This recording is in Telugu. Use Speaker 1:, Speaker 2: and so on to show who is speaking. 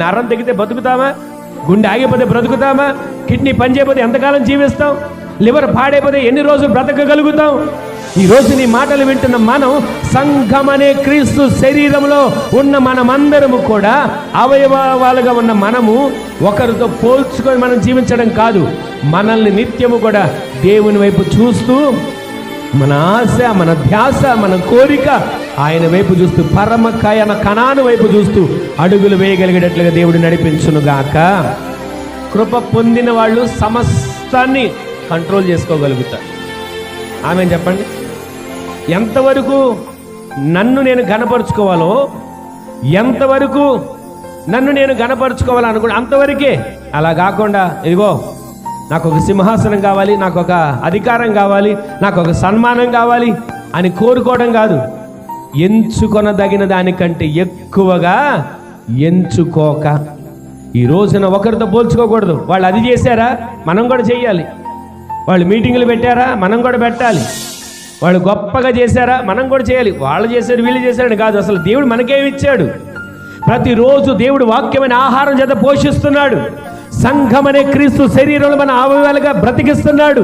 Speaker 1: నరం తెగితే బతుకుతామా? గుండె ఆగిపోతే బ్రతుకుతామా? కిడ్నీ పని చేయకపోతే ఎంతకాలం జీవిస్తాం? లివర్ పాడైపోతే ఎన్ని రోజులు బ్రతకగలుగుతాం? ఈరోజు నీ మాటలు వింటున్న మనం సంఘం అనే క్రీస్తు శరీరంలో ఉన్న మనమందరము కూడా అవయవాలుగా ఉన్న మనము ఒకరితో పోల్చుకొని మనం జీవించడం కాదు, మనల్ని నిత్యము కూడా దేవుని వైపు చూస్తూ మన ఆశ, మన ధ్యాస, మన కోరిక ఆయన వైపు చూస్తూ పరమకాయన కణాను వైపు చూస్తూ అడుగులు వేయగలిగేటట్లుగా దేవుడు నడిపించునుగాక. కృప పొందిన వాళ్ళు సమస్తాన్ని కంట్రోల్ చేసుకోగలుగుతారు. ఆమె చెప్పండి, ఎంతవరకు నన్ను నేను ఘనపరుచుకోవాలో, ఎంతవరకు నన్ను నేను ఘనపరుచుకోవాలనుకుంటే అంతవరకే. అలా కాకుండా ఇదిగో నాకు ఒక సింహాసనం కావాలి, నాకు ఒక అధికారం కావాలి, నాకు ఒక సన్మానం కావాలి అని కోరుకోవడం కాదు. ఎంచుకొనదగిన దానికంటే ఎక్కువగా ఎంచుకోక. ఈ రోజున ఒకరితో పోల్చుకోకూడదు. వాళ్ళు అది చేశారా, మనం కూడా చెయ్యాలి. వాళ్ళు మీటింగులు పెట్టారా, మనం కూడా పెట్టాలి. వాళ్ళు గొప్పగా చేశారా, మనం కూడా చేయాలి. వాళ్ళు చేశారు, వీళ్ళు చేశారని కాదు. అసలు దేవుడు మనకేమి ఇచ్చాడు? ప్రతిరోజు దేవుడు వాక్యమైన ఆహారం చేత పోషిస్తున్నాడు. సంఘం అనే క్రీస్తు శరీరంలో మన అవయవాలుగా బ్రతికిస్తున్నాడు.